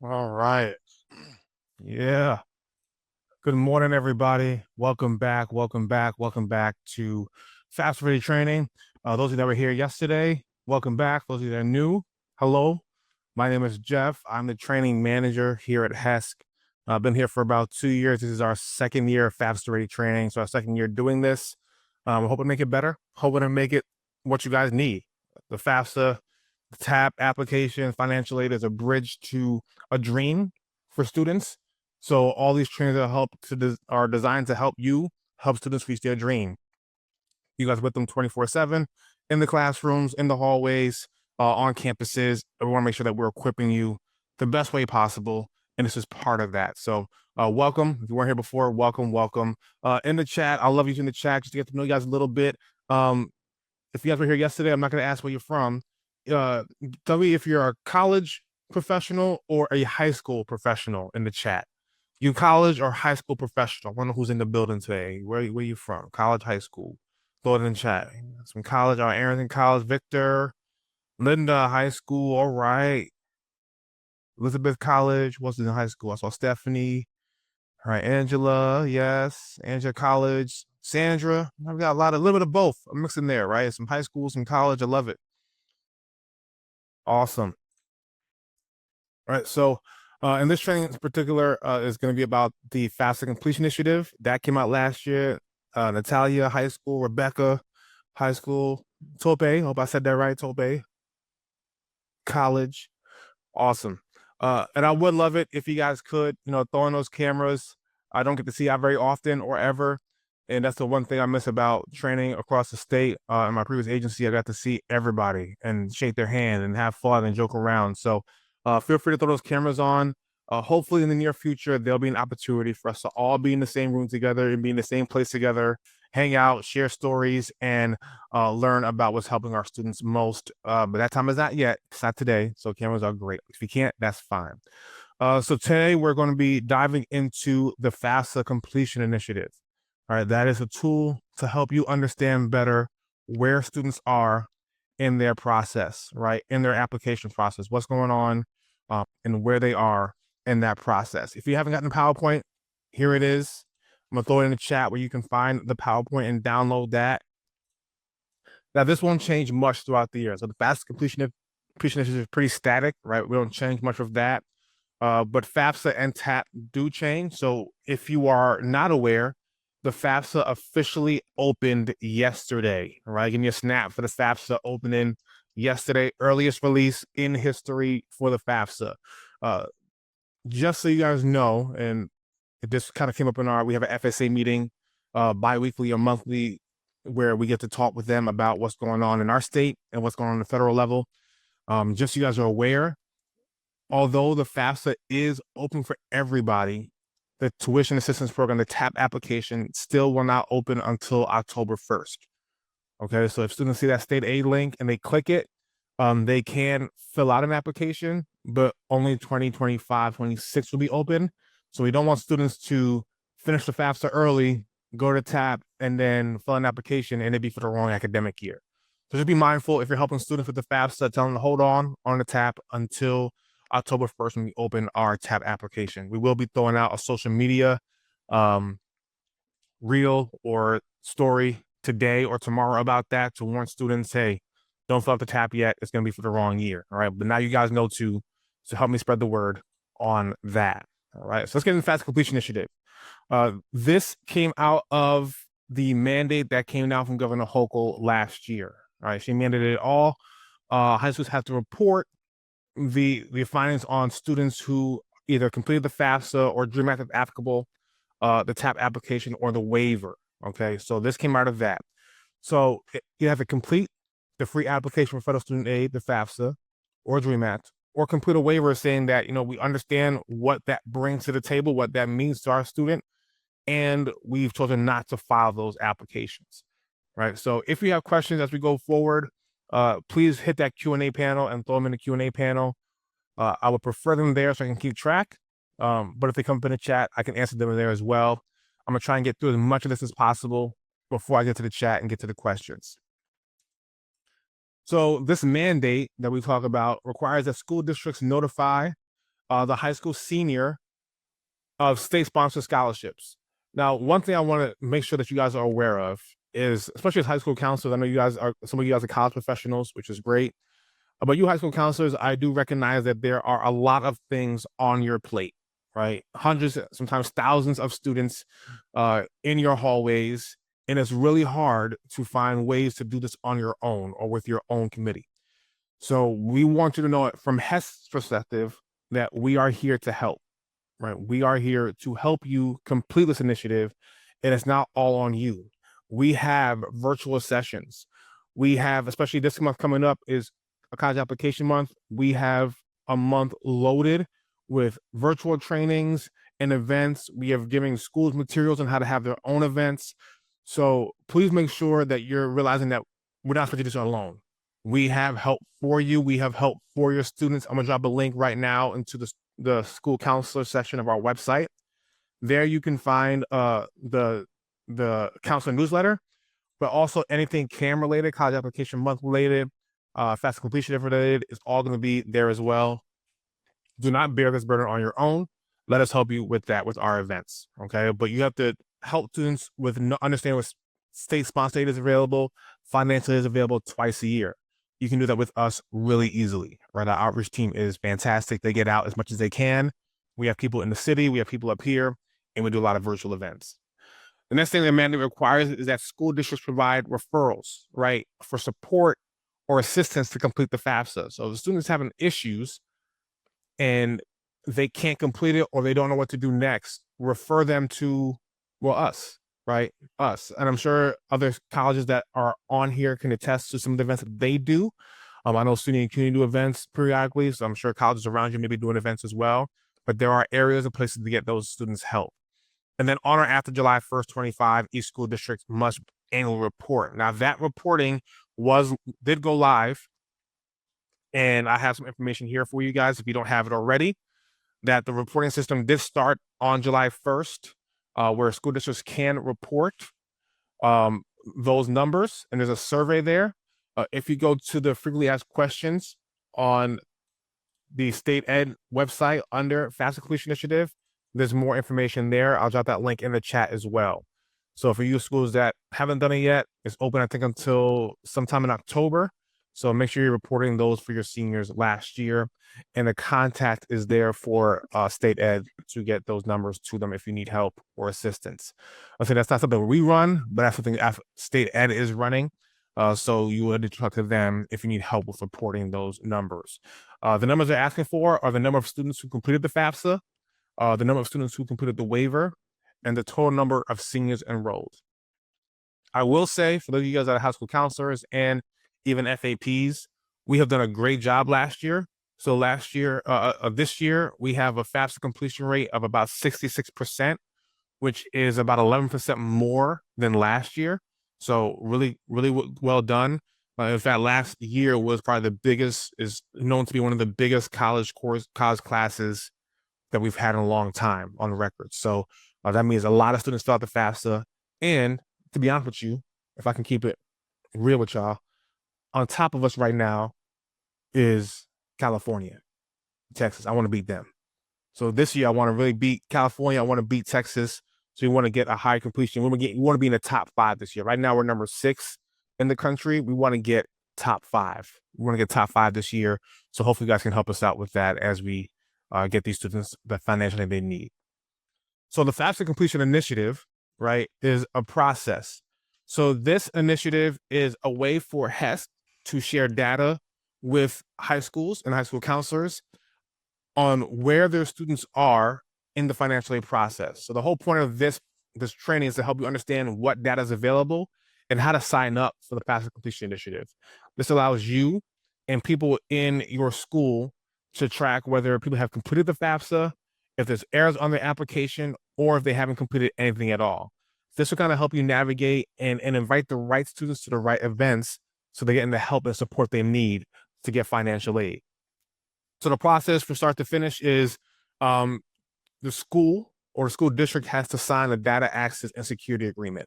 All right. Yeah. Good morning, everybody. Welcome back. Welcome back. Welcome back to FAFSA Ready Training. Those of you that were here yesterday, welcome back. Those of you that are new, hello. My name is Jeff. I'm the training manager here at HESC. I've been here for about 2 years. This is our second year of FAFSA Ready Training. So our second year doing this. We're hoping to make it better. Hoping to make it what you guys need. The FAFSA, the TAP application, financial aid is a bridge to a dream for students. So all these trainings are designed to help students reach their dream. You guys with them 24/7 in the classrooms, in the hallways, on campuses. We want to make sure that we're equipping you the best way possible, and this is part of that. So welcome. If you weren't here before, welcome. In the chat, I love you in the chat just to get to know you guys a little bit. If you guys were here yesterday, I'm not going to ask where you're from. Tell me if you're a college professional or a high school professional in the chat. You college or high school professional? I wonder who's in the building today. Where you from? College, high school? Throw it in the chat. Some college. Aaron's in college. Victor, Linda, high school. All right. Elizabeth College. What's in high school? I saw Stephanie. All right, Angela. Yes, Angela College. Sandra. I've got a little bit of both. I'm mixing there, right? Some high school, some college. I love it. Awesome. All right, so in this training in particular is going to be about the FAFSA completion initiative that came out last year. Natalia High School, Rebecca High School, Tope. Hope I said that right, Tope. College, awesome. And I would love it if you guys could, throw in those cameras. I don't get to see that very often or ever. And that's the one thing I miss about training across the state. In my previous agency, I got to see everybody and shake their hand and have fun and joke around. So feel free to throw those cameras on. Hopefully in the near future, there'll be an opportunity for us to all be in the same room together and be in the same place together, hang out, share stories, and learn about what's helping our students most. But that time is not yet. It's not today. So cameras are great. If you can't, that's fine. So today we're going to be diving into the FAFSA completion initiative. All right, that is a tool to help you understand better where students are in their process, right? In their application process, what's going on and where they are in that process. If you haven't gotten the PowerPoint, here it is. I'm gonna throw it in the chat where you can find the PowerPoint and download that. Now, this won't change much throughout the year. So the FAFSA completion is pretty static, right? We don't change much of that. But FAFSA and TAP do change. So if you are not aware, the FAFSA officially opened yesterday, right? Give me a snap for the FAFSA opening yesterday, earliest release in history for the FAFSA. Just so you guys know, and this kind of came up we have an FSA meeting bi-weekly or monthly where we get to talk with them about what's going on in our state and what's going on the federal level. Just so you guys are aware, although the FAFSA is open for everybody, the tuition assistance program, the TAP application, still will not open until October 1st. Okay, so if students see that state aid link and they click it, they can fill out an application, but only 2025, 26 will be open. So we don't want students to finish the FAFSA early, go to TAP, and then fill an application, and it'd be for the wrong academic year. So just be mindful if you're helping students with the FAFSA, tell them to hold on the TAP until October 1st when we open our TAP application. We will be throwing out a social media reel or story today or tomorrow about that to warn students, hey, don't fill out the TAP yet. It's going to be for the wrong year. All right. But now you guys know to help me spread the word on that. All right. So let's get into the FAFSA completion initiative. This came out of the mandate that came down from Governor Hochul last year. All right. She mandated all high schools have to report the findings on students who either completed the FAFSA or Dream Act if applicable, the TAP application or the waiver. Okay, so this came out of that. So you have to complete the free application for federal student aid, the FAFSA, or Dream Act, or complete a waiver saying that we understand what that brings to the table, what that means to our student, and we've chosen not to file those applications. Right. So if you have questions as we go forward, please hit that Q&A panel and throw them in the Q&A panel. I would prefer them there so I can keep track. But if they come up in the chat, I can answer them there as well. I'm gonna try and get through as much of this as possible before I get to the chat and get to the questions. So this mandate that we talk about requires that school districts notify the high school senior of state-sponsored scholarships. Now, one thing I want to make sure that you guys are aware of is, especially as high school counselors, I know some of you guys are college professionals, which is great. But you high school counselors, I do recognize that there are a lot of things on your plate, right? Hundreds, sometimes thousands of students in your hallways. And it's really hard to find ways to do this on your own or with your own committee. So we want you to know from HESC's perspective that we are here to help, right? We are here to help you complete this initiative, and it's not all on you. We have virtual sessions. We have, especially this month coming up is a college application month. We have a month loaded with virtual trainings and events. We have giving schools materials on how to have their own events. So please make sure that you're realizing that we're not supposed to do this alone. We have help for you. We have help for your students. I'm gonna drop a link right now into the school counselor section of our website. There you can find the counselor newsletter, but also anything CAM related, college application month related, FAFSA completion related, is all going to be there as well. Do not bear this burden on your own. Let us help you with that with our events. Okay, but you have to help students with understand what state sponsored aid is available, financial aid is available twice a year. You can do that with us really easily, right? Our outreach team is fantastic. They get out as much as they can. We have people in the city, we have people up here, and we do a lot of virtual events. The next thing the mandate requires is that school districts provide referrals, right, for support or assistance to complete the FAFSA. So if the students having issues and they can't complete it or they don't know what to do next, refer them to, well, us, right? Us. And I'm sure other colleges that are on here can attest to some of the events that they do. I know student and community do events periodically, so I'm sure colleges around you may be doing events as well. But there are areas and places to get those students help. And then on or after July 1st, 25, each school district must annual report. Now that reporting did go live, and I have some information here for you guys if you don't have it already, that the reporting system did start on July 1st, where school districts can report those numbers, and there's a survey there. If you go to the frequently asked questions on the state ed website under FAFSA completion initiative, there's more information there. I'll drop that link in the chat as well. So for you schools that haven't done it yet, it's open, I think, until sometime in October. So make sure you're reporting those for your seniors last year. And the contact is there for state ed to get those numbers to them if you need help or assistance. I'll say that's not something we run, but that's something state ed is running. So you would talk to them if you need help with reporting those numbers. The numbers they're asking for are the number of students who completed the FAFSA, the number of students who completed the waiver, and the total number of seniors enrolled. I will say, for those of you guys that are high school counselors and even FAPs, we have done a great job last year. So this year, we have a FAFSA completion rate of about 66%, which is about 11% more than last year. So really, really well done. In fact, last year was probably is known to be one of the biggest college classes that we've had in a long time on record. So that means a lot of students fill out the FAFSA. And to be honest with you, if I can keep it real with y'all, on top of us right now is California, Texas. I want to beat them. So this year, I want to really beat California. I want to beat Texas. So we want to get a high completion. We want to be in the top 5 this year. Right now, we're number 6 in the country. We want to get top 5. We want to get top 5 this year. So hopefully you guys can help us out with that as we get these students the financial aid they need. So the FAFSA completion initiative, right, is a process. So this initiative is a way for HESC to share data with high schools and high school counselors on where their students are in the financial aid process. So the whole point of this training is to help you understand what data is available and how to sign up for the FAFSA completion initiative. This allows you and people in your school to track whether people have completed the FAFSA, if there's errors on their application, or if they haven't completed anything at all. This will kind of help you navigate and invite the right students to the right events so they're getting the help and support they need to get financial aid. So the process from start to finish is the school or the school district has to sign a data access and security agreement.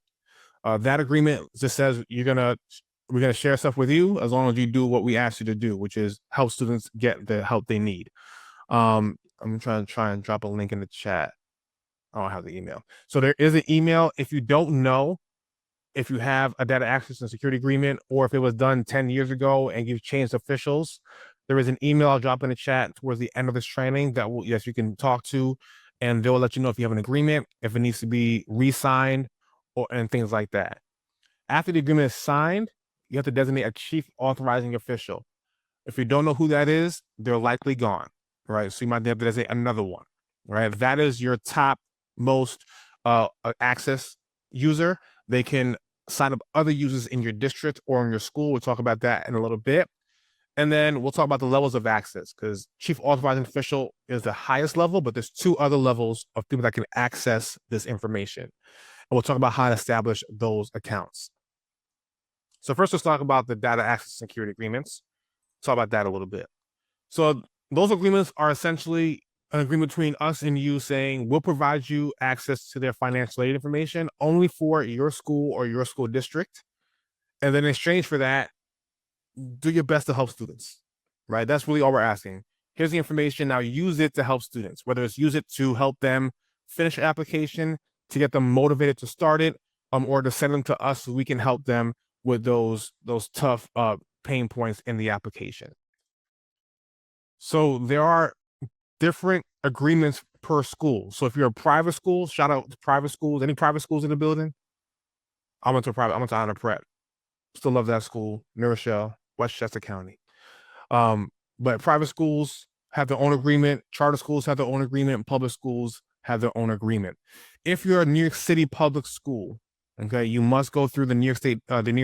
That agreement just says we're gonna share stuff with you as long as you do what we ask you to do, which is help students get the help they need. I'm try and drop a link in the chat. I don't have the email. So there is an email. If you don't know if you have a data access and security agreement, or if it was done 10 years ago and you've changed officials, there is an email I'll drop in the chat towards the end of this training that will, yes, you can talk to, and they'll let you know if you have an agreement, if it needs to be re-signed, or and things like that. After the agreement is signed, you have to designate a chief authorizing official. If you don't know who that is, they're likely gone, right? So you might have to designate another one, right? That is your top most access user. They can sign up other users in your district or in your school. We'll talk about that in a little bit. And then we'll talk about the levels of access, because chief authorizing official is the highest level, but there's two other levels of people that can access this information. And we'll talk about how to establish those accounts. So first, let's talk about the data access security agreements. Talk about that a little bit. So those agreements are essentially an agreement between us and you saying we'll provide you access to their financial aid information only for your school or your school district. And then in exchange for that, do your best to help students, right? That's really all we're asking. Here's the information. Now use it to help students, whether it's use it to help them finish an application, to get them motivated to start it, or to send them to us so we can help them with those tough pain points in the application. So there are different agreements per school. So if you're a private school, shout out to private schools. Any private schools in the building? I went to Honor Prep. Still love that school. New Rochelle, Westchester County. But private schools have their own agreement. Charter schools have their own agreement. Public schools have their own agreement. If you're a New York City public school, okay, you must go through the New York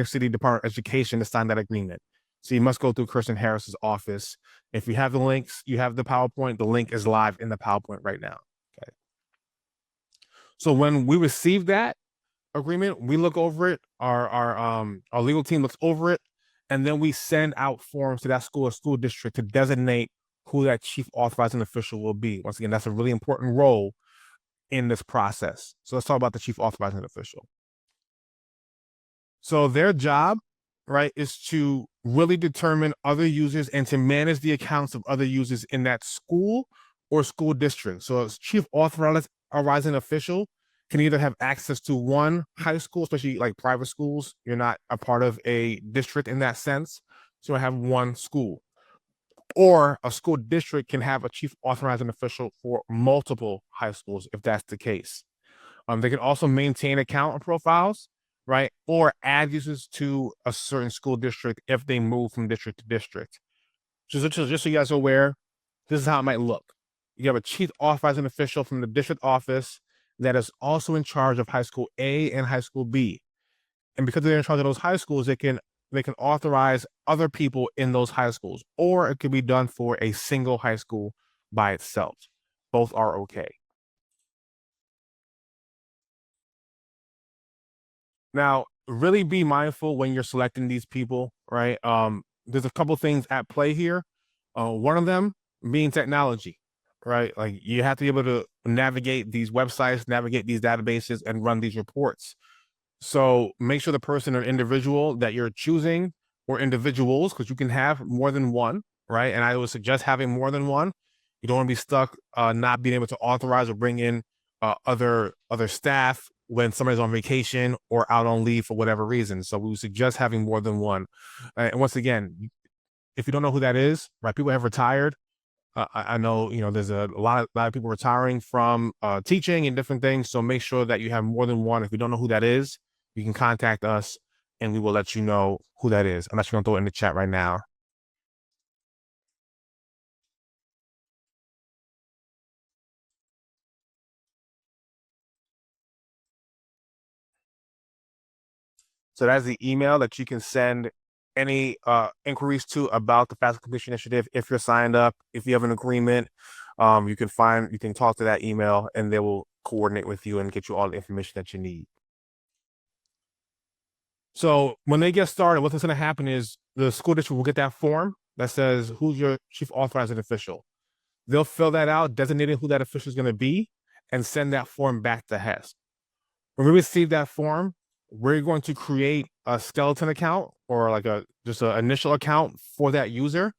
City Department of Education to sign that agreement. So you must go through Kirsten Harris's office. If you have the links, you have the PowerPoint. The link is live in the PowerPoint right now. Okay. So when we receive that agreement, we look over it. Our legal team looks over it, and then we send out forms to that school or school district to designate who that chief authorizing official will be. Once again, that's a really important role in this process. So let's talk about the chief authorizing official. So their job, right, is to really determine other users and to manage the accounts of other users in that school or school district. So as chief authorizing official can either have access to one high school, especially like private schools. You're not a part of a district in that sense. So I have one school. Or a school district can have a chief authorizing official for multiple high schools if that's the case. They can also maintain account profiles, right? Or add users to a certain school district if they move from district to district. Just so you guys are aware, this is how it might look. You have a chief authorizing official from the district office that is also in charge of high school A and high school B. And because they're in charge of those high schools, they can authorize other people in those high schools, or it could be done for a single high school by itself. Both are okay. Now, really be mindful when you're selecting these people, right? There's a couple things at play here. One of them being technology, right? Like you have to be able to navigate these websites, navigate these databases, and run these reports. So make sure the person or individual that you're choosing, or individuals, because you can have more than one, right? And I would suggest having more than one. You don't want to be stuck not being able to authorize or bring in other staff when somebody's on vacation or out on leave for whatever reason. So we would suggest having more than one. And once again, if you don't know who that is, right? People have retired. I know, there's a lot of people retiring from teaching and different things. So make sure that you have more than one. If you don't know who that is, you can contact us and we will let you know who that is. I'm actually going to throw it in the chat right now. So that's the email that you can send any inquiries to about the FAFSA completion initiative. If you're signed up, if you have an agreement, you can talk to that email and they will coordinate with you and get you all the information that you need. So when they get started, what's going to happen is the school district will get that form that says who's your chief authorizing official. They'll fill that out, designating who that official is going to be, and send that form back to HESC. When we receive that form, we're going to create a skeleton account or like just an initial account for that user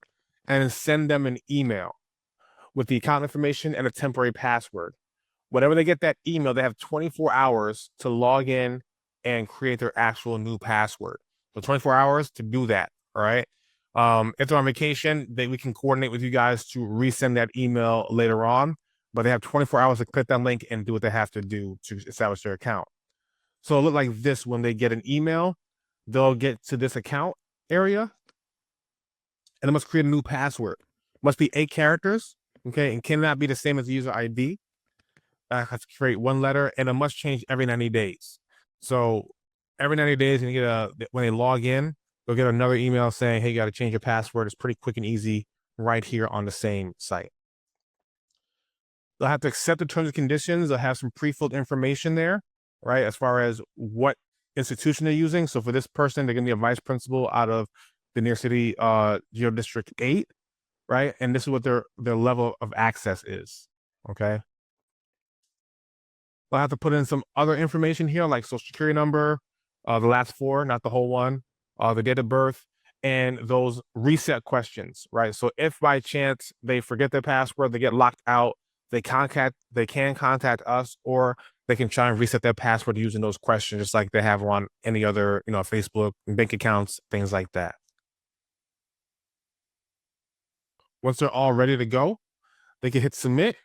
and send them an email. with the account information and a temporary password. Whenever they get that email, they have 24 hours to log in and create their actual new password. So 24 hours to do that. All right. If they're on vacation, we can coordinate with you guys to resend that email later on, but they have 24 hours to click that link and do what they have to do to establish their account. So it'll look like this when they get an email. They'll get to this account area and it must create a new password. It must be 8 characters, okay, and cannot be the same as the user ID. Has to create one letter, and it must change every 90 days. So every 90 days, when they log in, they'll get another email saying, hey, you got to change your password. It's pretty quick and easy right here on the same site. They'll have to accept the terms and conditions. They'll have some pre-filled information there, right, as far as what institution they're using. So for this person, they're going to be a vice principal out of the New York City Geo District 8, right? And this is what their level of access is, okay? They'll have to put in some other information here, like social security number, the last 4, not the whole one, the date of birth, and those reset questions, right? So if by chance they forget their password, they get locked out, they can contact us, or they can try and reset their password using those questions, just like they have on any other, Facebook, bank accounts, things like that. Once they're all ready to go, they can hit submit,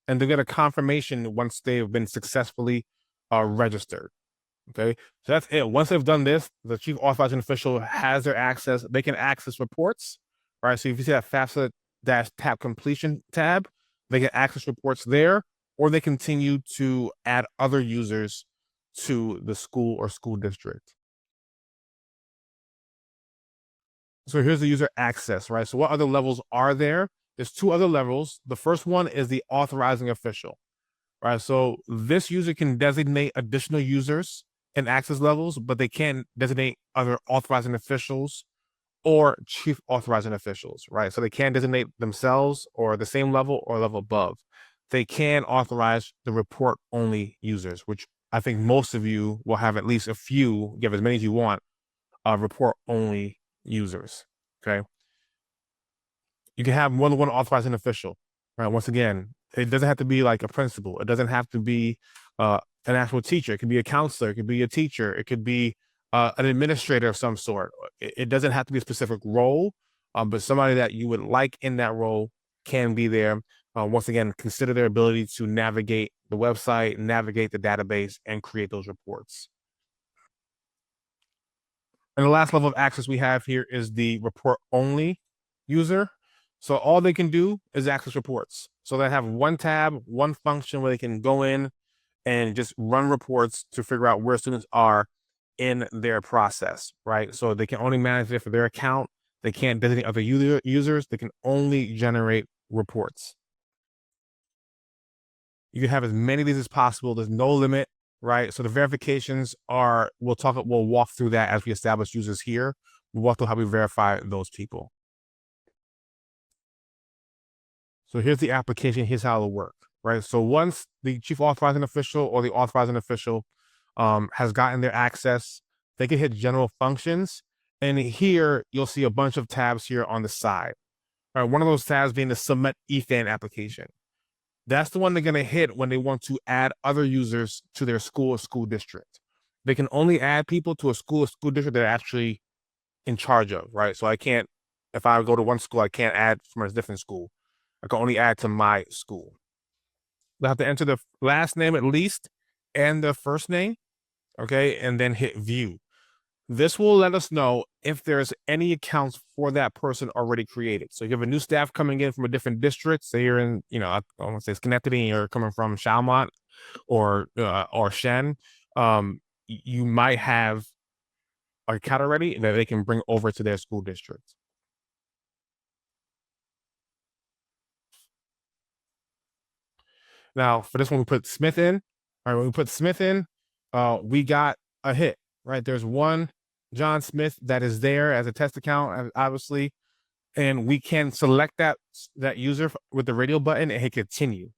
and they get a confirmation once they've been successfully registered. Okay, so that's it. Once they've done this, the chief authorizing official has their access. They can access reports, right? So if you see that FAFSA-tab completion tab, they can access reports there, or they continue to add other users to the school or school district. So here's the user access, right? So what other levels are there? There's 2 other levels. The first one is the authorizing official, right? So this user can designate additional users and access levels, but they can't designate other authorizing officials or chief authorizing officials, right? So they can't designate themselves or the same level or level above. They can authorize the report only users, which I think most of you will have at least a few, give as many as you want, report only users, okay? You can have more than one authorizing official, right? Once again, it doesn't have to be like a principal. It doesn't have to be an actual teacher. It could be a counselor. It could be a teacher. It could be an administrator of some sort. It doesn't have to be a specific role, but somebody that you would like in that role can be there. Once again, consider their ability to navigate the website, navigate the database, and create those reports. And the last level of access we have here is the report only user. So all they can do is access reports. So they have one tab, one function where they can go in and just run reports to figure out where students are in their process, right? So they can only manage it for their account. They can't designate other users. They can only generate reports. You can have as many of these as possible. There's no limit, right? So the verifications we'll walk through that as we establish users here. We'll walk through how we verify those people. So here's the application. Here's how it'll work, right? So once the chief authorizing official or the authorizing official has gotten their access, they can hit general functions. And here you'll see a bunch of tabs here on the side. All right, one of those tabs being the submit EFAN application. That's the one they're going to hit when they want to add other users to their school or school district. They can only add people to a school or school district they're actually in charge of, right? So if I go to one school, I can't add from a different school. I can only add to my school. They'll have to enter the last name at least and the first name, okay? And then hit view. This will let us know if there's any accounts for that person already created. So you have a new staff coming in from a different district. Say you're in, I want to say Schenectady, and you're coming from Chalmont or Shen. You might have an account already that they can bring over to their school district. Now, for this one, we put Smith in. All right, when we put Smith in, we got a hit, right? There's one John Smith that is there as a test account, obviously, and we can select that user with the radio button and hit continue.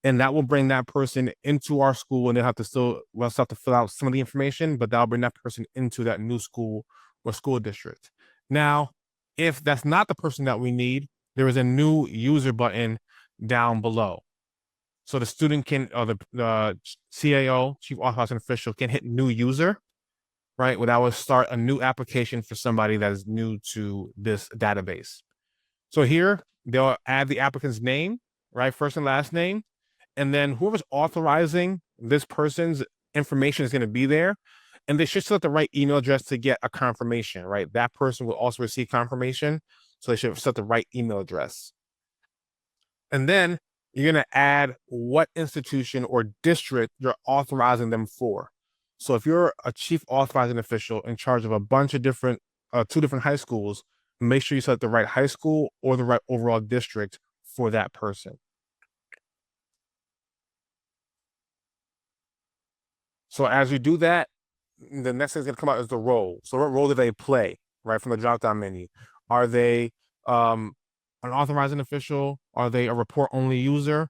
And that will bring that person into our school, and we'll still have to fill out some of the information, but that'll bring that person into that new school or school district. Now, if that's not the person that we need, there is a new user button down below. So the student can, or the CAO, Chief Authorizing Official, can hit new user, right? Well, that will start a new application for somebody that is new to this database. So here, they'll add the applicant's name, right? First and last name. And then whoever's authorizing this person's information is going to be there. And they should select the right email address to get a confirmation, right? That person will also receive confirmation. So they should set the right email address. And then you're going to add what institution or district you're authorizing them for. So if you're a chief authorizing official in charge of a bunch of different, 2 different high schools, make sure you select the right high school or the right overall district for that person. So as you do that, the next thing's gonna come out is the role. So what role do they play, right, from the drop-down menu? Are they an authorizing official? Are they a report-only user?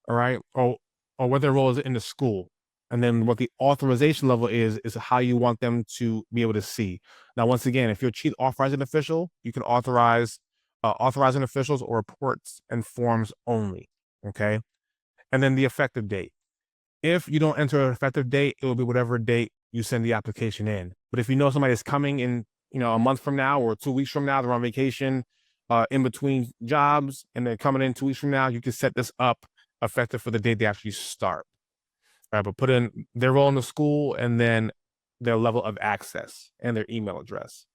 All right, or what their role is in the school. And then what the authorization level is how you want them to be able to see. Now, once again, if you're a chief authorizing official, you can authorize authorizing officials or reports and forms only. Okay, and then the effective date. If you don't enter an effective date, it will be whatever date you send the application in. But if you know somebody is coming in, a month from now or 2 weeks from now, they're on vacation, in between jobs, and they're coming in 2 weeks from now, you can set this up effective for the date they actually start. Right, but put in their role in the school and then their level of access and their email address.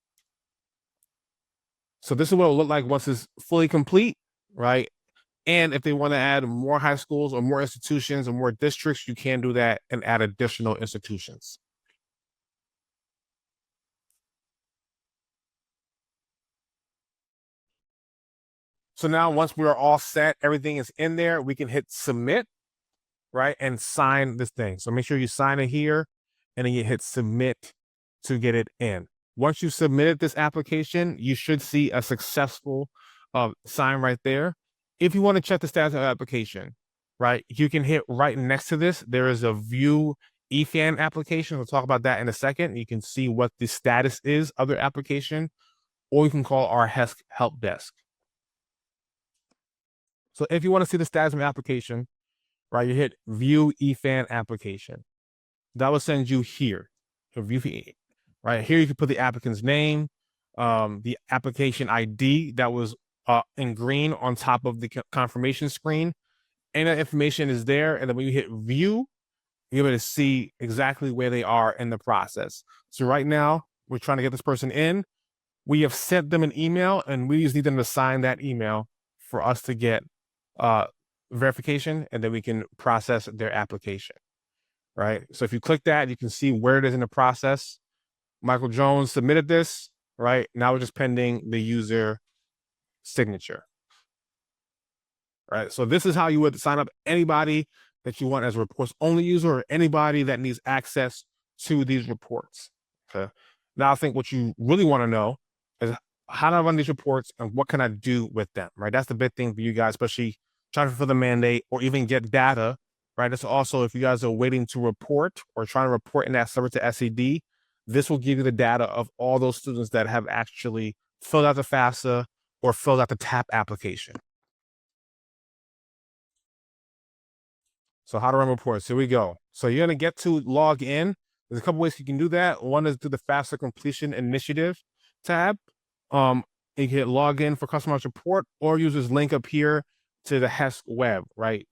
So this is what it'll look like once it's fully complete, right? And if they want to add more high schools or more institutions or more districts, you can do that and add additional institutions. So now once we are all set, everything is in there, we can hit submit, right? And sign this thing. So make sure you sign it here and then you hit submit to get it in. Once you submitted this application, you should see a successful sign right there. If you want to check the status of the application, right, you can hit right next to this. There is a view EFAN application. We'll talk about that in a second. You can see what the status is of their application, or you can call our HESC help desk. So if you want to see the status of an application, right, you hit view EFAN application. That will send you here to view, right? Here you can put the applicant's name, the application ID that was in green on top of the confirmation screen. And that information is there. And then when you hit view, you're able to see exactly where they are in the process. So right now, we're trying to get this person in. We have sent them an email, and we just need them to sign that email for us to get verification, and then we can process their application, right? So if you click that, you can see where it is in the process. Michael Jones submitted this, right? Now we're just pending the user signature, right? So this is how you would sign up anybody that you want as a reports only user or anybody that needs access to these reports. Okay. Now I think what you really want to know is how do I run these reports and what can I do with them, right? That's the big thing for you guys, especially trying to fulfill the mandate or even get data, right? It's also if you guys are waiting to report or trying to report in that server to SED, this will give you the data of all those students that have actually filled out the FAFSA or filled out the TAP application. So how to run reports. Here we go. So you're going to get to log in. There's a couple ways you can do that. One is through the FAFSA completion initiative tab. You can hit log in for customer support or use this link up here to the HESC web, right?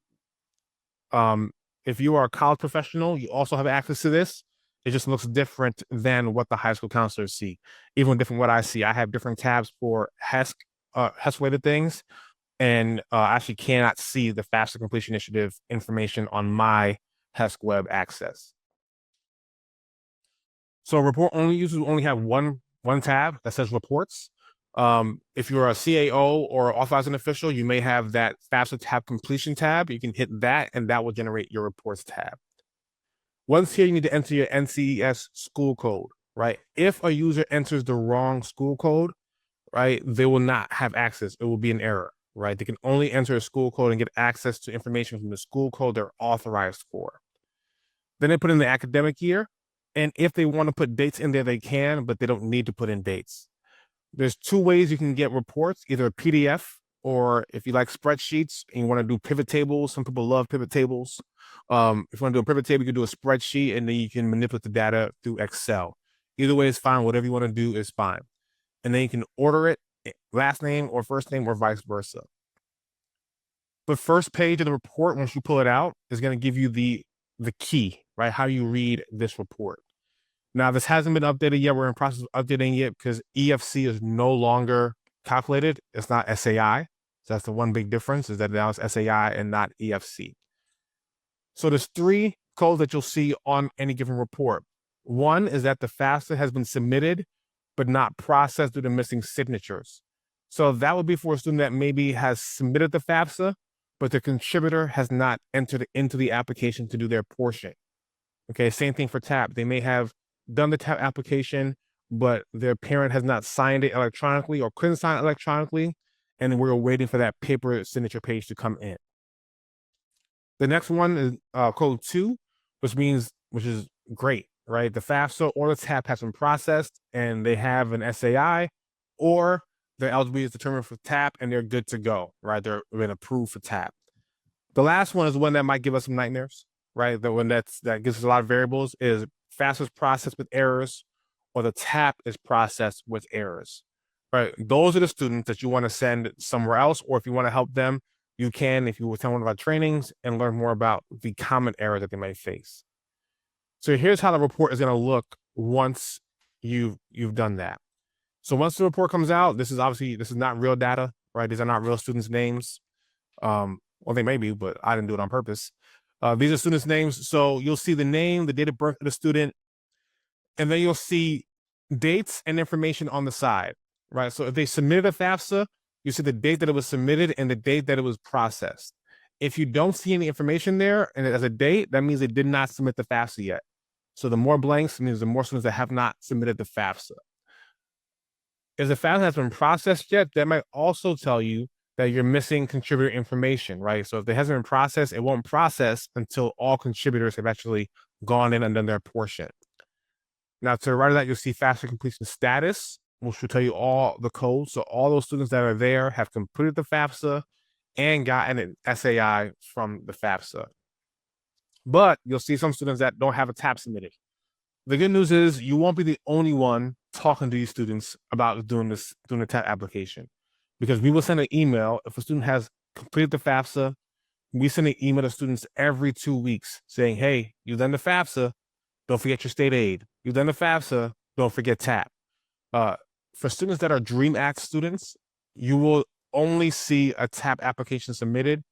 If you are a college professional, you also have access to this. It just looks different than what the high school counselors see. Even different what I see. I have different tabs for HESC, HESC-related things, and I actually cannot see the FAFSA completion initiative information on my HESC web access. So report only users only have one tab that says reports. If you're a CAO or authorizing official, you may have that FAFSA tab completion tab. You can hit that and that will generate your reports tab. Once here, you need to enter your NCES school code, right? If a user enters the wrong school code, right, they will not have access. It will be an error, right? They can only enter a school code and get access to information from the school code they're authorized for. Then they put in the academic year. And if they want to put dates in there, they can, but they don't need to put in dates. There's 2 ways you can get reports, either a PDF or if you like spreadsheets and you want to do pivot tables, some people love pivot tables. If you want to do a pivot table, you can do a spreadsheet and then you can manipulate the data through Excel. Either way is fine. Whatever you want to do is fine. And then you can order it, last name or first name or vice versa. The first page of the report, once you pull it out, is going to give you the key, right? How you read this report. Now, this hasn't been updated yet. We're in the process of updating it because EFC is no longer calculated. It's not SAI. So that's the one big difference, is that now it's SAI and not EFC. So there's 3 codes that you'll see on any given report. One is that the FAFSA has been submitted, but not processed due to missing signatures. So that would be for a student that maybe has submitted the FAFSA, but the contributor has not entered into the application to do their portion. Okay, same thing for TAP. They may have done the TAP application, but their parent has not signed it electronically or couldn't sign it electronically, and we're waiting for that paper signature page to come in. The next one is code 2, which is great, right? The FAFSA or the TAP has been processed and they have an SAI, or their eligibility is determined for TAP and they're good to go, right? They're been approved for TAP. The last one is one that might give us some nightmares, right? The one that gives us a lot of variables is FAFSA is processed with errors, or the TAP is processed with errors, right? Those are the students that you want to send somewhere else, or if you want to help them, you can, if you attend one of our trainings and learn more about the common errors that they might face. So here's how the report is going to look once you've done that. So once the report comes out, this is not real data, right? These are not real students' names. Well, they may be, but I didn't do it on purpose. These are students' names. So you'll see the name, the date of birth of the student, and then you'll see dates and information on the side, right? So if they submitted a FAFSA, you see the date that it was submitted and the date that it was processed. If you don't see any information there and it has a date, that means they did not submit the FAFSA yet. So the more blanks means the more students that have not submitted the FAFSA. If the FAFSA has been processed yet, that might also tell you that you're missing contributor information, right? So if it hasn't been processed, it won't process until all contributors have actually gone in and done their portion. Now, to the right of that, you'll see FAFSA completion status, which will tell you all the codes. So all those students that are there have completed the FAFSA and gotten an SAI from the FAFSA. But you'll see some students that don't have a TAP submitted. The good news is you won't be the only one talking to these students about doing the TAP application, because we will send an email if a student has completed the FAFSA. We send an email to students every 2 weeks saying, hey, you've done the FAFSA, don't forget your state aid. You've done the FAFSA, don't forget TAP. For students that are DREAM Act students, you will only see a TAP application submitted.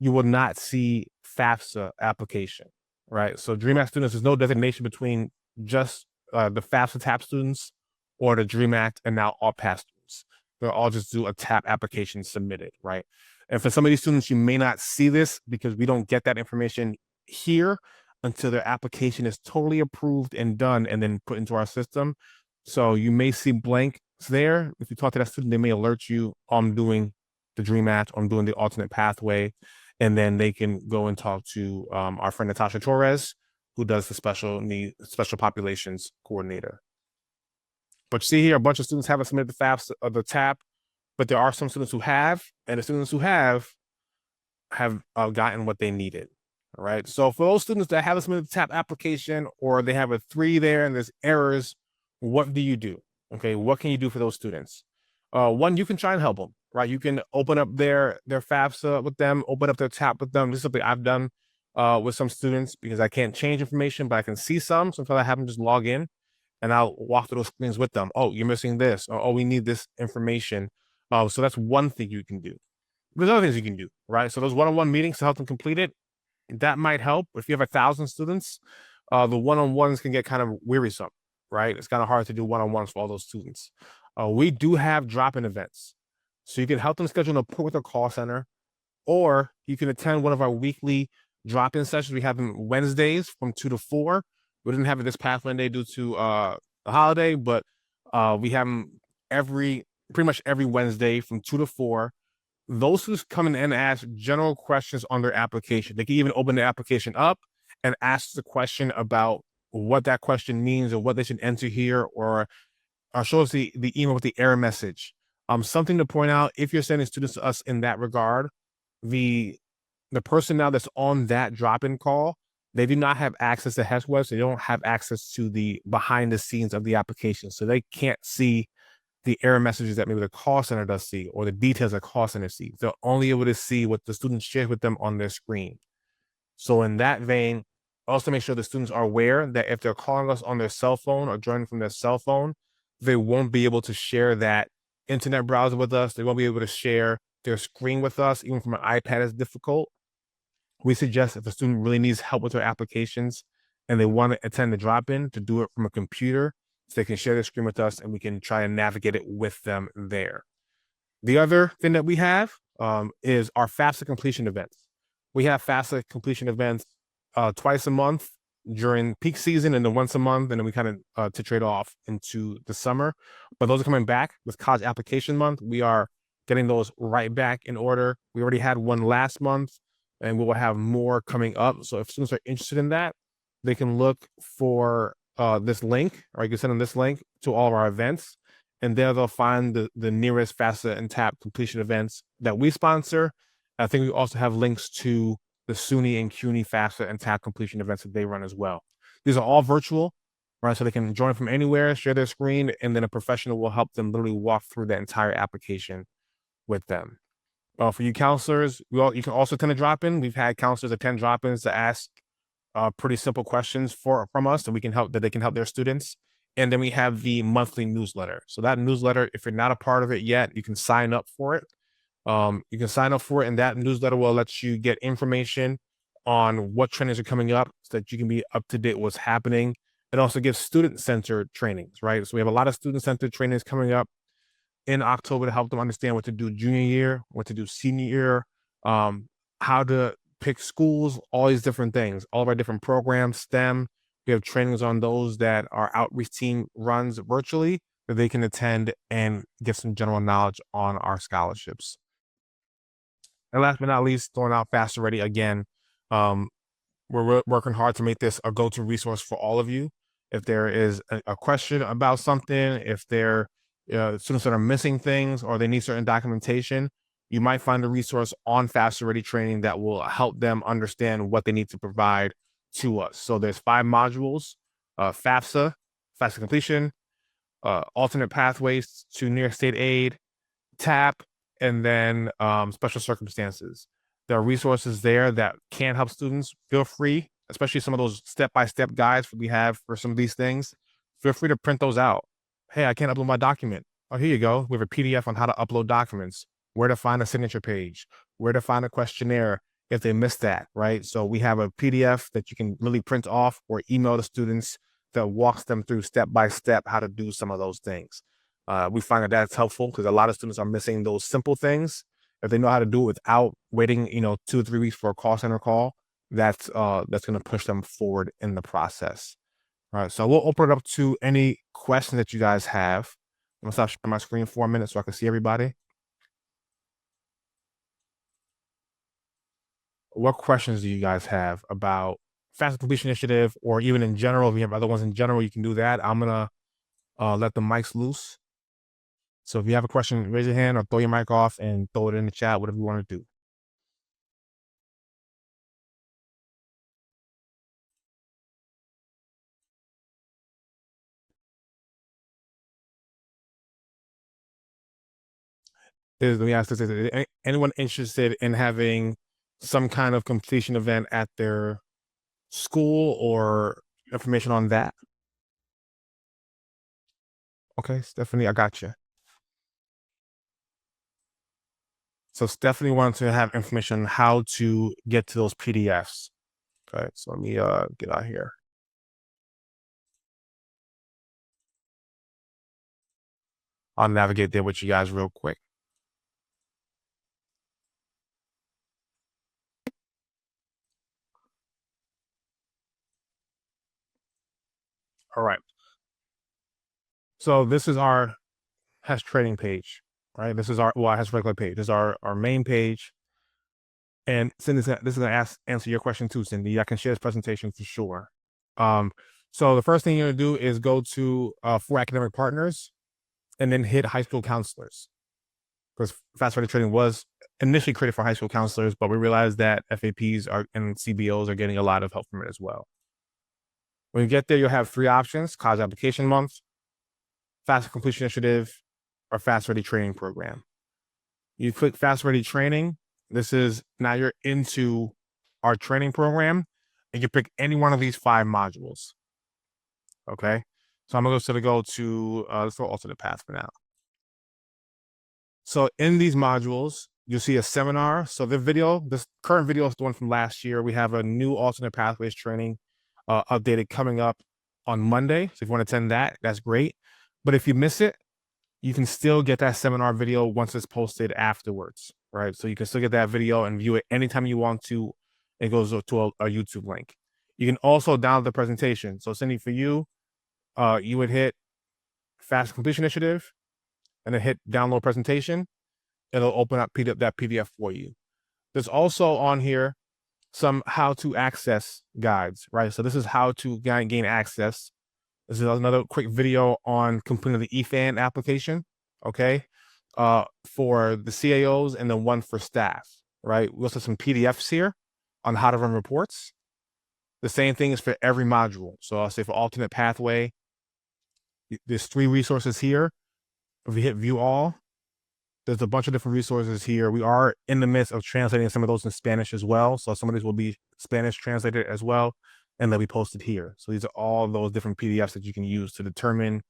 You will not see FAFSA application, right? So DREAM Act students, there's no designation between just the FAFSA TAP students or the DREAM Act and now all PASS students. They'll all just do a TAP application submitted, right? And for some of these students, you may not see this because we don't get that information here until their application is totally approved and done and then put into our system. So you may see blanks there. If you talk to that student, they may alert you, I'm doing the DREAM Act, I'm doing the alternate pathway, and then they can go and talk to our friend Natasha Torres, who does the special populations coordinator. But you see here, a bunch of students haven't submitted the FAFSA or the TAP, but there are some students who have, and the students who have gotten what they needed. All right. So for those students that haven't submitted the TAP application, or they have a 3 there and there's errors, what do you do? Okay, what can you do for those students? One, you can try and help them, right? You can open up their FAFSA with them, open up their TAP with them. This is something I've done with some students because I can't change information, but I can see some. Sometimes I have them just log in and I'll walk through those screens with them. Oh, you're missing this. Or, oh, we need this information. So that's one thing you can do. There's other things you can do, right? So those one-on-one meetings to help them complete it, that might help. If you have 1,000 students, the one-on-ones can get kind of wearisome, right? It's kind of hard to do one-on-ones for all those students. We do have drop-in events. So you can help them schedule an appointment with our call center, or you can attend one of our weekly drop-in sessions. We have them Wednesdays from 2 to 4. We didn't have it this past Wednesday due to the holiday, but we have them pretty much every Wednesday from 2 to 4. Those who come in and ask general questions on their application. They can even open the application up and ask the question about what that question means or what they should enter here, or show us the email with the error message. Something to point out, if you're sending students to us in that regard, the personnel that's on that drop-in call, they do not have access to HESC web, so they don't have access to the behind the scenes of the application. So they can't see the error messages that maybe the call center does see, or the details that call center sees. They're only able to see what the students share with them on their screen. So in that vein, also make sure the students are aware that if they're calling us on their cell phone or joining from their cell phone, they won't be able to share that internet browser with us. They won't be able to share their screen with us, even from an iPad is difficult. We suggest if a student really needs help with their applications and they want to attend the drop-in, to do it from a computer so they can share their screen with us and we can try and navigate it with them there. The other thing that we have is our FAFSA completion events. We have FAFSA completion events twice a month during peak season and then once a month, and then we kind of titrate off into the summer. But those are coming back with college application month. We are getting those right back in order. We already had one last month, and we will have more coming up. So if students are interested in that, they can look for this link, or you can send them this link to all of our events, and there they'll find the nearest FAFSA and TAP completion events that we sponsor. I think we also have links to the SUNY and CUNY FAFSA and TAP completion events that they run as well. These are all virtual, right? So they can join from anywhere, share their screen, and then a professional will help them literally walk through the entire application with them. For you counselors, you can also attend a drop-in. We've had counselors attend drop-ins to ask pretty simple questions from us that they can help their students. And then we have the monthly newsletter. So that newsletter, if you're not a part of it yet, you can sign up for it. You can sign up for it, and that newsletter will let you get information on what trainings are coming up so that you can be up to date with what's happening. It also gives student-centered trainings, right? So we have a lot of student-centered trainings coming up in October to help them understand what to do junior year, what to do senior year, how to pick schools, all these different things, all of our different programs, STEM. We have trainings on those that our outreach team runs virtually that they can attend and get some general knowledge on our scholarships. And last but not least, throwing out FAFSA Ready again. We're working hard to make this a go-to resource for all of you. If there is a question about something, if there students that are missing things or they need certain documentation, you might find a resource on FAFSA Ready training that will help them understand what they need to provide to us. So there's 5 modules: FAFSA, FAFSA completion, alternate pathways to New York State aid, TAP, and then special circumstances. There are resources there that can help students. Feel free, especially some of those step-by-step guides we have for some of these things. Feel free to print those out. Hey, I can't upload my document. Oh, here you go. We have a PDF on how to upload documents, where to find a signature page, where to find a questionnaire if they missed that, right? So we have a PDF that you can really print off or email to students that walks them through step-by-step how to do some of those things. We find that that's helpful because a lot of students are missing those simple things. If they know how to do it without waiting, 2 or 3 weeks for a call center call, that's going to push them forward in the process. All right, so we'll open it up to any questions that you guys have. I'm gonna stop sharing my screen for a minute so I can see everybody. What questions do you guys have about FAFSA completion initiative, or even in general? If you have other ones in general, you can do that. I'm gonna let the mics loose. So if you have a question, raise your hand or throw your mic off and throw it in the chat, whatever you want to do. Let me ask this: is anyone interested in having some kind of completion event at their school, or information on that? Okay, Stephanie, I got you. So Stephanie wanted to have information on how to get to those PDFs. Okay, so let me get out here. I'll navigate there with you guys real quick. All right. So this is our HESC trading page, right? This is our HESC regular page. This is our main page. And Cindy, this is gonna answer your question too, Cindy. I can share this presentation for sure. So the first thing you're gonna do is go to for academic partners, and then hit high school counselors. because fast ready training was initially created for high school counselors, but we realized that FAPs are and CBOs are getting a lot of help from it as well. When you get there, you'll have 3 options: college application month, FAFSA completion initiative, or fast ready training program. You click fast ready training. This is now you're into our training program, and you pick any one of these 5 modules. Okay, so I'm gonna go to let's go alternate path for now. So in these modules, you'll see a seminar. So this current video is the one from last year. We have a new alternate pathways training updated coming up on Monday. So if you want to attend that, that's great. But if you miss it, you can still get that seminar video once it's posted afterwards, right? So you can still get that video and view it anytime you want to. It goes to a YouTube link. You can also download the presentation. So Cindy, for you, you would hit Fast Completion Initiative and then hit download presentation. It'll open up that PDF for you. There's also on here some how to access guides, right? So this is how to gain access. This is another quick video on completing the EFAN application, okay? For the CAOs and then one for staff, right? We also have some PDFs here on how to run reports. The same thing is for every module. So I'll say for alternate pathway, there's 3 resources here. If we hit view all, there's a bunch of different resources here. We are in the midst of translating some of those in Spanish as well. So some of these will be Spanish translated as well, and they'll be posted here. So these are all those different PDFs that you can use to determine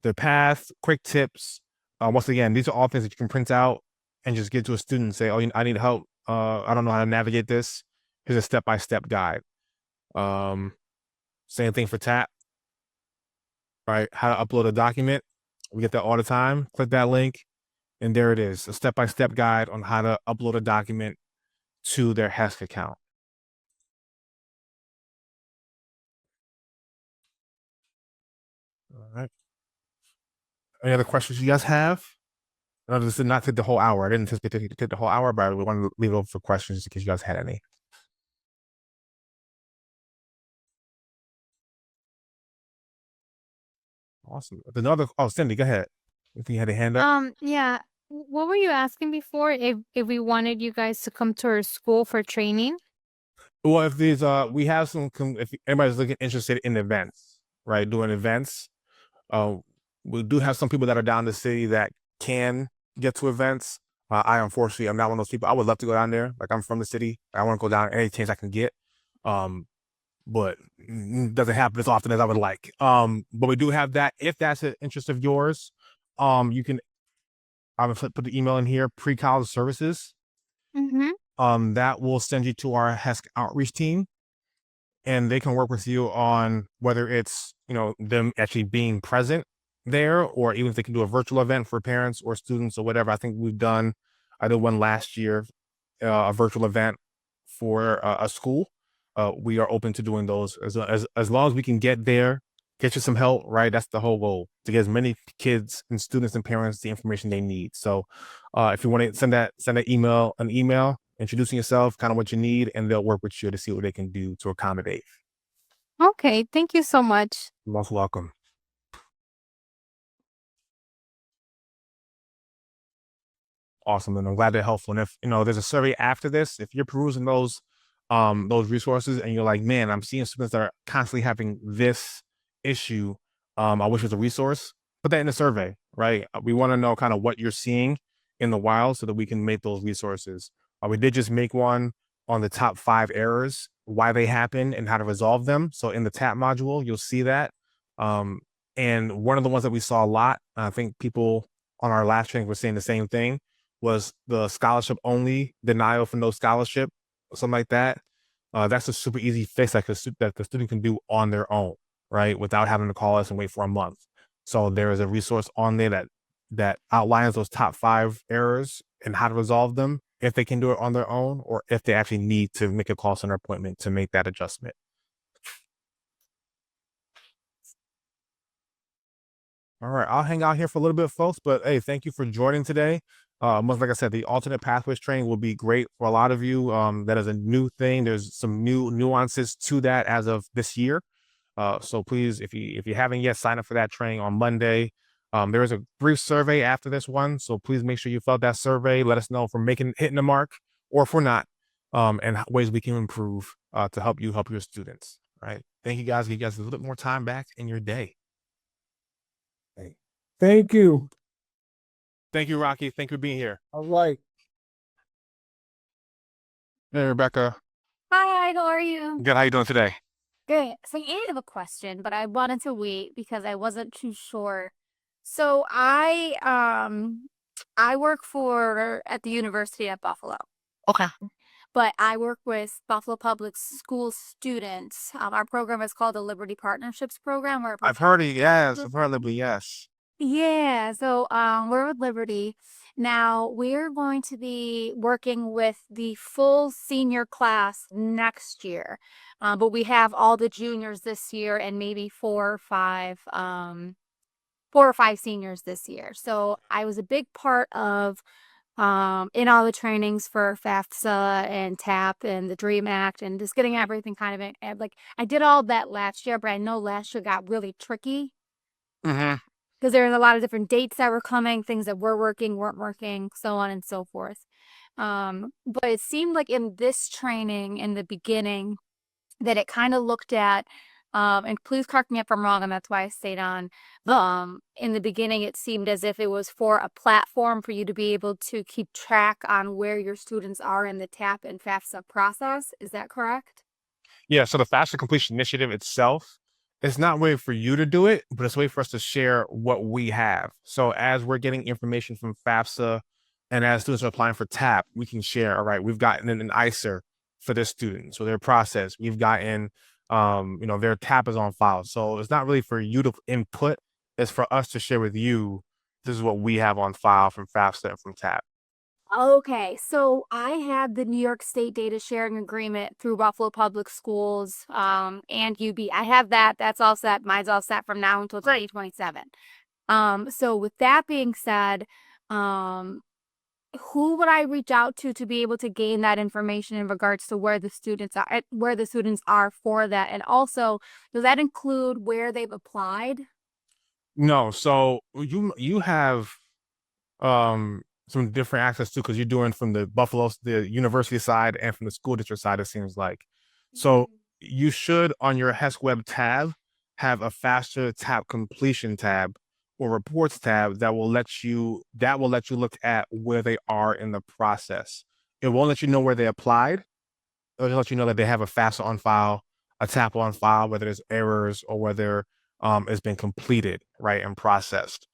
the path, quick tips. Once again, these are all things that you can print out and just give to a student and say, oh, I need help. I don't know how to navigate this. Here's a step-by-step guide. Same thing for TAP, right? How to upload a document. We get that all the time. Click that link, and there it is, a step-by-step guide on how to upload a document to their HESC account. All right. Any other questions you guys have? No, this did not take the whole hour. I didn't anticipate to take the whole hour, but we wanted to leave it open for questions in case you guys had any. Awesome. Cindy, go ahead. I think you had a hand up. Yeah. What were you asking before? If we wanted you guys to come to our school for training? Well, if these we have some if anybody's interested in events, right? Doing events. We do have some people that are down the city that can get to events. I unfortunately am not one of those people. I would love to go down there. Like, I'm from the city. I want to go down any chance I can get. But it doesn't happen as often as I would like. But we do have that. If that's an interest of yours, you can I'm gonna put the email in here, pre-college services. That will send you to our HESC outreach team, and they can work with you on whether it's, them actually being present there, or even if they can do a virtual event for parents or students or whatever. I think I did one last year, a virtual event for a school. We are open to doing those as long as we can get there, get you some help, right? That's the whole goal, to get as many kids and students and parents the information they need. So if you want to send an email introducing yourself, kind of what you need, and they'll work with you to see what they can do to accommodate. Okay, thank you so much. You're most welcome. Awesome, and I'm glad they're helpful. And if there's a survey after this, if you're perusing those resources and you're like, man, I'm seeing students that are constantly having this issue, I wish it was a resource, put that in the survey, right? We want to know kind of what you're seeing in the wild so that we can make those resources. We did just make one on the top 5 errors, why they happen, and how to resolve them. So in the TAP module, you'll see that. And one of the ones that we saw a lot, I think people on our last training were saying the same thing, was the scholarship only denial for no scholarship, or something like that. That's a super easy fix that the student can do on their own, right? Without having to call us and wait for a month. So there is a resource on there that outlines those top 5 errors and how to resolve them, if they can do it on their own, or if they actually need to make a call center appointment to make that adjustment. All right, I'll hang out here for a little bit, folks, but hey, thank you for joining today. Much like I said, the alternate pathways training will be great for a lot of you. That is a new thing. There's some new nuances to that as of this year. So please, if you haven't yet, sign up for that training on Monday. There is a brief survey after this one, so please make sure you fill out that survey. Let us know if we're hitting the mark or if we're not, and ways we can improve to help your students. Right? Thank you guys. Give you guys a little bit more time back in your day. Thank you. Thank you, Rocky. Thank you for being here. All right. Hey, Rebecca. Hi, how are you? Good. How you doing today? Good. So I have a question, but I wanted to wait because I wasn't too sure. So I work for at the University at Buffalo, Okay. but I work with Buffalo Public School students. Our program is called the Liberty Partnerships Program. I've heard it. Yes, I've heard of it. Yes. Yeah, so we're with Liberty. Now we're going to be working with the full senior class next year. But we have all the juniors this year and maybe four or five seniors this year. So I was a big part of in all the trainings for FAFSA and TAP and the DREAM Act and just getting everything kind of like I did all that last year, but I know last year got really tricky Mm-hmm. because there were a lot of different dates that were coming, things that were working, weren't working, so on and so forth. But it seemed like in this training in the beginning that it kind of looked at, and please correct me if I'm wrong, and that's why I stayed on. In the beginning, it seemed as if it was for a platform for you to be able to keep track on where your students are in the TAP and FAFSA process. Is that correct? Yeah, so the FAFSA completion initiative itself, it's not a way for you to do it, but it's a way for us to share what we have. So as we're getting information from FAFSA and as students are applying for TAP, we can share, all right, we've gotten an ICER for this student. So their process, we've gotten their TAP is on file. So it's not really for you to input, it's for us to share with you. This is what we have on file from FAFSA and from TAP. Okay, so I had the New York State Data Sharing Agreement through Buffalo Public Schools, and UB. I have that. That's all set. Mine's all set from now until 2027. So with that being said, who would I reach out to be able to gain that information in regards to where the students are for that? And also, does that include where they've applied? No, so you have some different access too because you're doing from the university side and from the school district side, it seems like. So you should on your HESC web tab have a faster tab completion tab or reports tab that will let you look at where they are in the process. It won't let you know where they applied. It'll let you know that they have a FAFSA on file, a TAP on file, whether there's errors or whether it's been completed, right, and processed.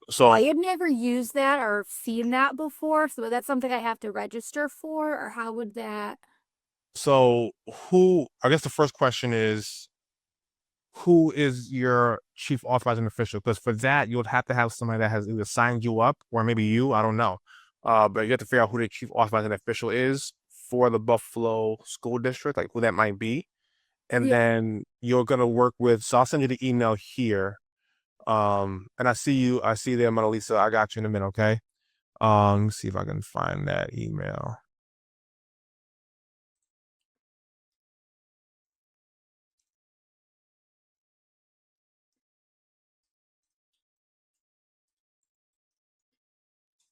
So I had never used that or seen that before, so that's something I have to register for, or how would that? So I guess the first question is, who is your chief authorizing official? Because for that, you'll have to have somebody that has either signed you up or maybe you, I don't know. But you have to figure out who the chief authorizing official is for the Buffalo School District, like who that might be. And Yeah. then you're gonna work with, so I'll send you the email here. And I see you there, Mona Lisa. I got you in a minute, okay? Let me see if I can find that email.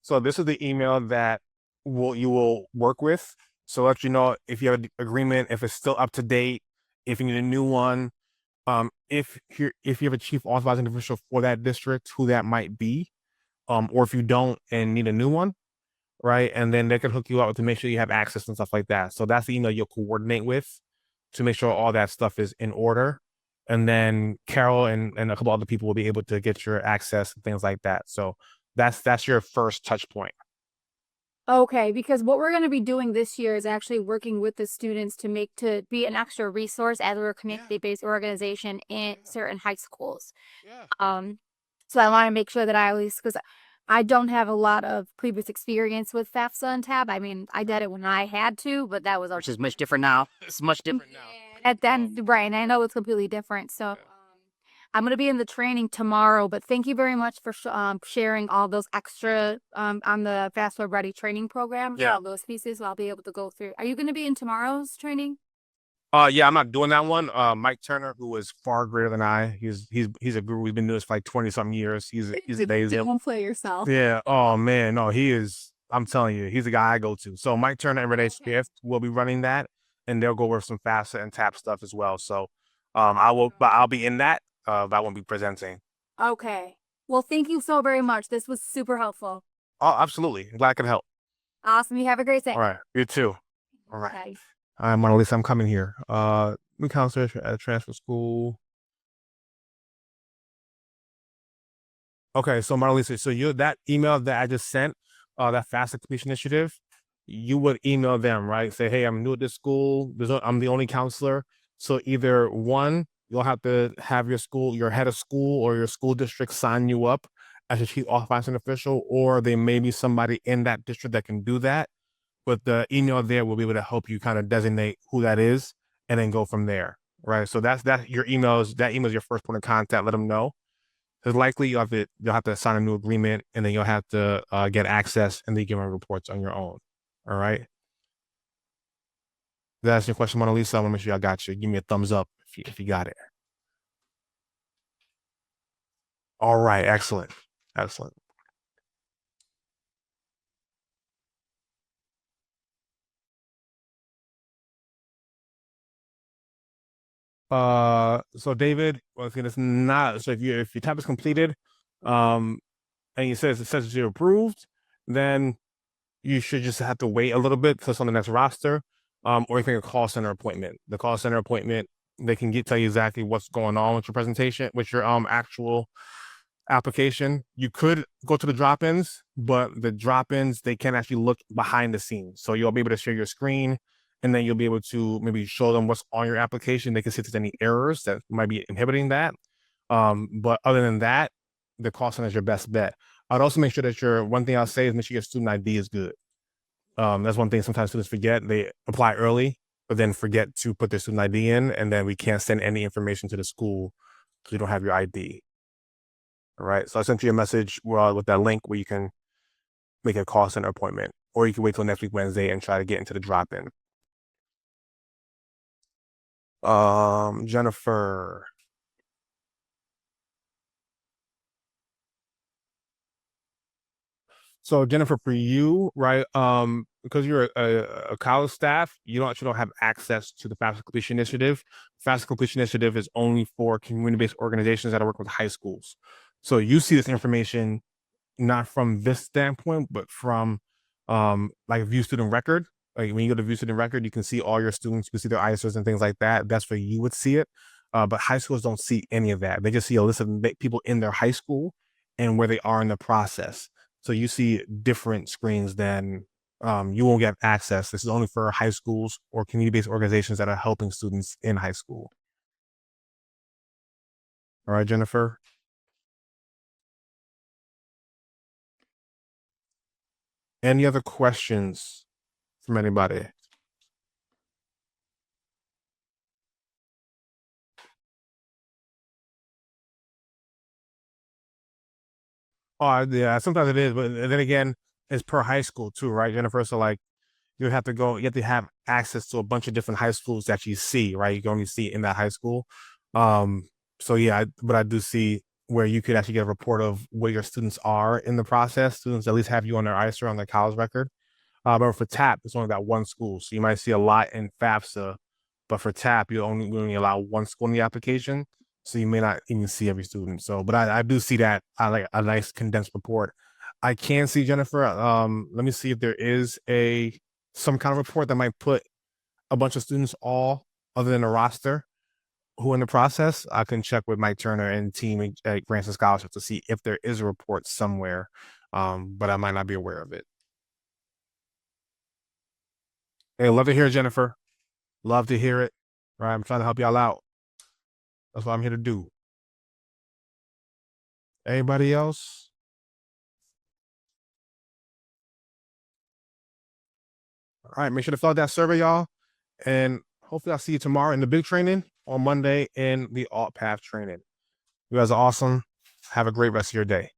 So this is the email that you will work with. So let you know if you have an agreement, if it's still up to date, if you need a new one, if you have a chief authorizing official for that district, who that might be, or if you don't and need a new one, right? And then they can hook you up to make sure you have access and stuff like that. So that's the email you'll coordinate with to make sure all that stuff is in order. And then Carol and a couple other people will be able to get your access and things like that. So that's your first touch point. Okay, because what we're going to be doing this year is actually working with the students to be an extra resource as we're a community-based organization in certain high schools. So I want to make sure that I at least, because I don't have a lot of previous experience with FAFSA and TAB. I mean, I did it when I had to, but that was Which is much different now. It's much different now. At then, right, and I know it's completely different. So I'm going to be in the training tomorrow, but thank you very much for sharing all those extra on the Fast Web Ready training program. Yeah. All those pieces, so I'll be able to go through. Are you going to be in tomorrow's training? Yeah, I'm not doing that one. Mike Turner, who is far greater than I, he's a guru. We've been doing this for like 20-something years. He's amazing. Don't play yourself. Yeah. Oh man, no, he is. I'm telling you, he's the guy I go to. So Mike Turner and Renee Swift will be running that, and they'll go over some FAFSA and TAP stuff as well. So, I'll be in that. But I won't be presenting. Okay. Well, thank you so very much. This was super helpful. Oh, absolutely. I'm glad I could help. Awesome. You have a great day. All right. You too. All right. Bye. All right, Mona Lisa, I'm coming here. New counselor at a transfer school. Okay, so Mona Lisa, so that email that I just sent, that FAFSA completion initiative, you would email them, right? Say, hey, I'm new at this school. I'm the only counselor. So either one, you'll have to have your head of school or your school district sign you up as a chief authorizing official, or there may be somebody in that district that can do that. But the email there will be able to help you kind of designate who that is and then go from there, right? So that's your emails. That email is your first point of contact. Let them know. Because likely you'll have to sign a new agreement, and then you'll have to get access, and then you can run reports on your own. All right. That's your question, Mona Lisa. I want to make sure I got you. Give me a thumbs up if you got it. All right. Excellent. Excellent. So David, once again, it's not. So if your tab is completed, and it says you're approved, then you should just have to wait a little bit because on the next roster, or you can get a call center appointment. The call center appointment, they can tell you exactly what's going on with your presentation, with your actual application. You could go to the drop-ins, but the drop-ins, they can actually look behind the scenes. So you'll be able to share your screen, and then you'll be able to maybe show them what's on your application. They can see if there's any errors that might be inhibiting that. But other than that, the call center is your best bet. I'd also make sure that one thing I'll say is make sure your student ID is good. That's one thing sometimes students forget. They apply early, but then forget to put their student ID in, and then we can't send any information to the school because you don't have your ID. All right. So I sent you a message with that link where you can make a call center appointment, or you can wait till next week, Wednesday, and try to get into the drop-in. Jennifer. So Jennifer, for you, right? Because you're a college staff, you actually don't have access to the FAFSA completion initiative. FAFSA completion initiative is only for community-based organizations that are working with high schools. So you see this information not from this standpoint, but from like view student record. Like when you go to view student record, you can see all your students, you can see their ISOs and things like that. That's where you would see it. But high schools don't see any of that. They just see a list of people in their high school and where they are in the process. So you see different screens than you won't get access. This is only for high schools or community-based organizations that are helping students in high school. All right, Jennifer. Any other questions from anybody? Oh, yeah, sometimes it is, but then again, it's per high school too, right, Jennifer? So like you have to have access to a bunch of different high schools that you see, right? You can only see in that high school. So yeah, but I do see where you could actually get a report of where your students are in the process. Students at least have you on their ISO on their college record. But for TAP, it's only that one school. So you might see a lot in FAFSA, but for TAP, we only allow one school in the application. So you may not even see every student. So, but I do see that I like a nice condensed report. I can see, Jennifer. Let me see if there is some kind of report that might put a bunch of students all other than the roster who in the process. I can check with Mike Turner and team at Grants and Scholarships to see if there is a report somewhere. But I might not be aware of it. Hey, love to hear it, Jennifer. Love to hear it. All right, I'm trying to help y'all out. That's what I'm here to do. Anybody else? All right, make sure to fill out that survey, y'all. And hopefully I'll see you tomorrow in the big training, on Monday in the alt path training. You guys are awesome. Have a great rest of your day.